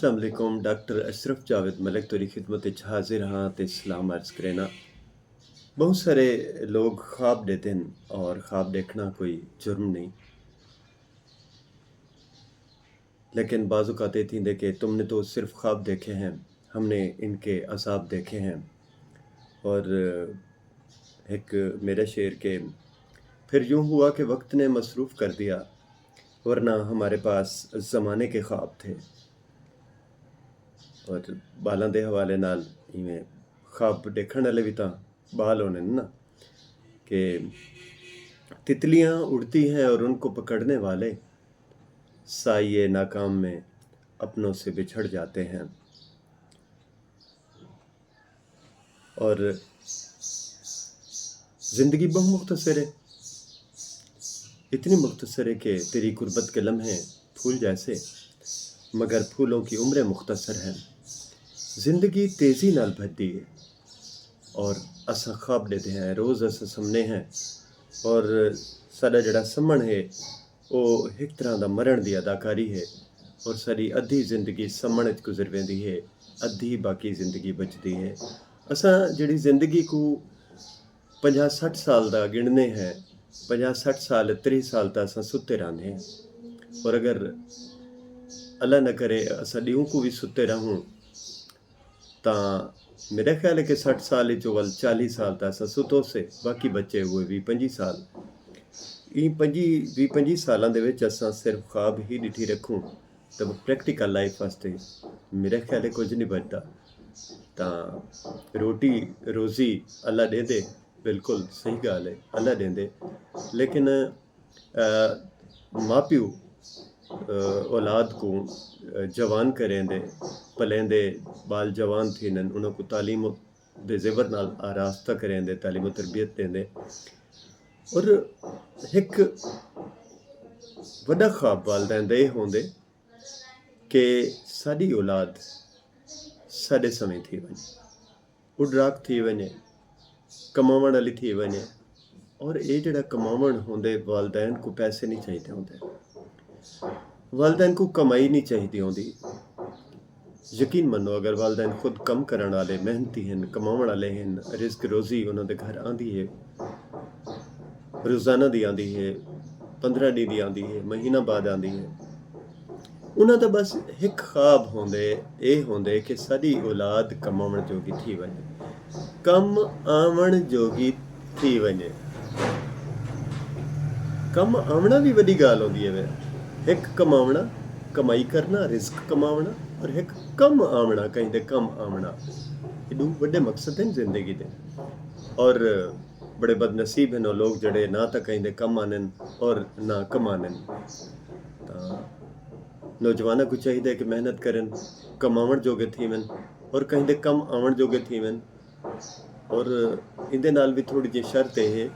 अस्सलाम वालेकुम। डॉक्टर अशरफ जावेद मलिक तुरी खिदमत विच हाजिर हाँ ते सलाम अर्ज़ करेना। बहुत सारे लोग ख्वाब देते हैं और ख्वाब देखना कोई जुर्म नहीं, लेकिन बाज़ ये थींदे कि तुमने तो सिर्फ ख्वाब देखे हैं, हमने इनके अज़ाब देखे हैं। और एक मेरा शेर के फिर यूँ हुआ कि वक्त ने मसरूफ़ कर दिया, वरना हमारे पास ज़माने के ख्वाब थे। और बालों के हवाले नाल इवें ख्वाब देखने वाले भी तो बाल होने ना, कि तितलियां उड़ती हैं और उनको पकड़ने वाले साये नाकाम में अपनों से बिछड़ जाते हैं। और ज़िंदगी बहुत मुख्तसर है, इतनी मुख्तसर है कि तेरी गुर्बत के लम्हे फूल जैसे, मगर फूलों की उम्रें मुख्तसर हैं। ज़िंदगी तेज़ी नाल भजदी है और असा ख्वाब लेते हैं, रोज़ असा समने हैं। और साडा जड़ा समण है वो एक तरह का मरण की अदाकारी है। और साडी अद्धी जिंदगी समण विच गुजर वेंदी है, अद्धी बाकी जिंदगी बचती है। असा जिहड़ी जिंदगी को 50-60 साल का गिणने हैं, 50-60 साल 30 साल तो असा सुते रहने हैं। और अगर अल्लाह न करे असा ड्यूं को भी सुते रहूँ तो मेरा ख्याल है कि 60 साल वल 40 साल तो असा सुतो से, बाकी बच्चे हुए भी 25 साल। इन 25 सालों के असा सिर्फ ख्वाब ही डिठी रखूँ तो प्रैक्टिकल लाइफ वास्ते मेरा ख्याल है कुछ नहीं बचता। तो रोटी रोज़ी अल्लाह दे दे, बिल्कुल सही गल है, अल्लाह दे दे। लेकिन माँ प्यो औलाद को जवान करें दे, पलें दे, बाल जवान थी उनको तालीम दे ज़ेवर नाल आरास्ता करें दे, तालीम तरबियत दें दे। और एक वड्डा ख्वाब वालदैन दा एह होंदे कि साडी औलाद साडे समय थी वञे, उड़राक थी वञे, कमावण वाली थी वञे। और ये जिहड़ा कमावण होंदे, वालदैन को पैसे नहीं चाहिए होंदे, वालदैन को कमाई नहीं चाहिए होंदी। यकीन मनो अगर वालदैन खुद कम करन वाले, मेहनती हैं, कमावण वाले हैं, रिज़्क रोज़ी उन्होंने घर आंदी है, रोज़ाना दी आंदी है, 15 दिन दी आंदी है, महीना बाद आंदी है। उन्हां दा बस एक ख्वाब होंदे, ये होंदे कि साडी औलाद कमावण जोगी थी वञे, कम आवण जोगी थी वञे। कम आवना भी वड्डी गाल होंदी है वे। एक कमावना, कमाई करना, रिस्क कमावना, और एक कम आवना, कहीं दे कम आवना। ये दो बड़े मकसद हैं जिंदगी दे। और बड़े बदनसीब हैं लोग जड़े ना तो कहीं दे कम आनन और ना कमानन। नौजवानों को चाहिए कि मेहनत करें, कमावण जोगे थीवन, और कहीं दे कम आवण जोगे थीवन। और इंदे नाल भी थोड़ी जी शर्त है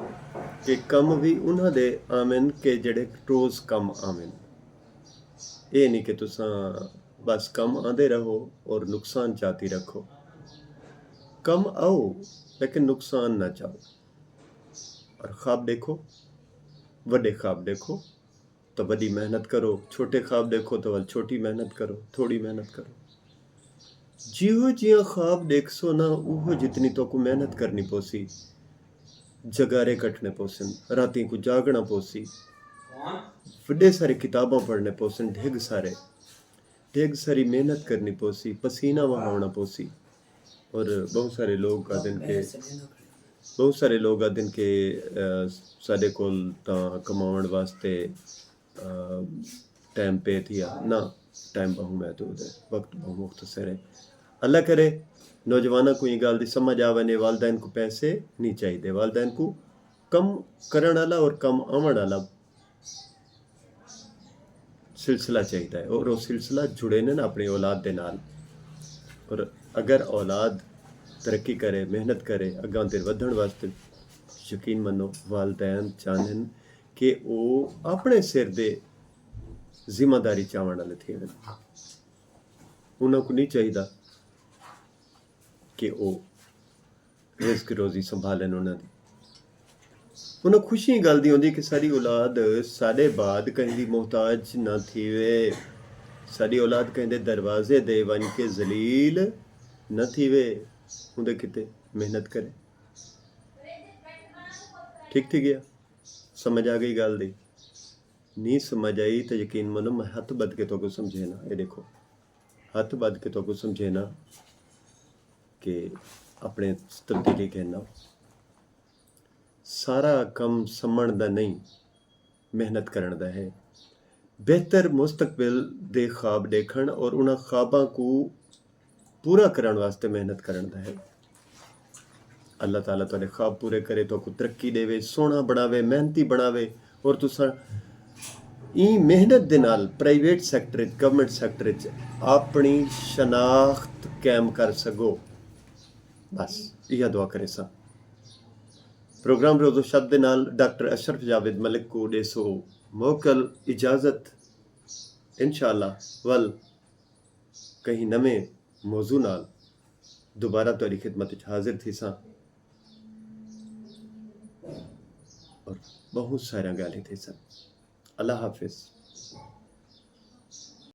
कि कम भी उन्हां दे आवन के जड़े रोज़ कम आवन। ये नहीं कि तुसां बस कम आंदे रहो और नुकसान चाहती रखो। कम आओ लेकिन नुकसान ना चाहो। और ख्वाब देखो, वड्डे ख्वाब देखो तो बड़ी मेहनत करो, छोटे ख्वाब देखो तो छोटी मेहनत करो, थोड़ी मेहनत करो। जिहो जिया ख्वाब देखसो ना, उहो जितनी तो को मेहनत करनी पोसी, जगारे कटने पोसन, राती को जागना पोसी, वड्डे सारे किताबां पढ़ने पोसन, ढेग सारी मेहनत करनी पोसी, पसीना वहावना पोसी। और बहुत सारे लोग आदन के साडे कोल तां कमाउण वास्ते टाइम पे थिया ना, टाइम बहु महदूद है, वक्त बहु मुख्तसर है। अल्लाह करे नौजवानों को ये गाल दी समझ आवे, वालदैन को पैसे नहीं चाहिए, वालदैन को कम करन वाला और कम आवण वाला सिलसिला चाहिए है। और वो सिलसिला जुड़े ने ना अपनी औलाद दे नाल। और अगर औलाद तरक्की करे, मेहनत करे, अगां ते वधण वास्ते, यकीन मनो वालदैन चाहन कि वो अपने सिर दे जिम्मेदारी चावण वाले थे। उन्होंने नहीं चाहिए कि वो रिस्क रोजी संभालन उन्होंने। उन्हें खुशी गल दी होंदी कि सारी औलाद साडे बाद कहीं दी मोहताज ना थीवे। ਸਾਡੀ ਔਲਾਦ ਕਹਿੰਦੇ ਦਰਵਾਜ਼ੇ ਦੇ ਬਣ ਕੇ ਜ਼ਲੀਲ न थीवे हुंदे किते मेहनत करे। ठीक थी गया, समझ आ गई गल दी? नहीं समझ आई तो यकीन मनो मैं हथ बद के तो को समझे ना। ये देखो हथ बद के तो को समझे ना कि अपने तब्दीली कहना सारा कम समझण दा नहीं मेहनत करन दा है। बेहतर मुस्तकबिल दे ख्वाब देखण और उन्हां ख्वाबां को पूरा करने वास्ते मेहनत करन दा है। अल्लाह ताला तुहाडे ख्वाब पूरे करे तो को तरक्की देवे, सोहना बनावे, मेहनती बनावे और तुसां मेहनत दे नाल प्राइवेट सैक्टर गवर्नमेंट सैक्टर अपनी शनाख्त कायम कर सको। बस यह दुआ करे सा। प्रोग्राम रोज़ो शब्द दे नाल डॉक्टर अशरफ जावेद मलिक को देसो मोकल इजाज़त। इंशाअल्लाह वल कहीं नवे मौजू नाल दोबारा तुहाडी खिदमत विच हाजिर थी सा और बहुत सारा गाली थी सा। अल्लाह हाफिज़।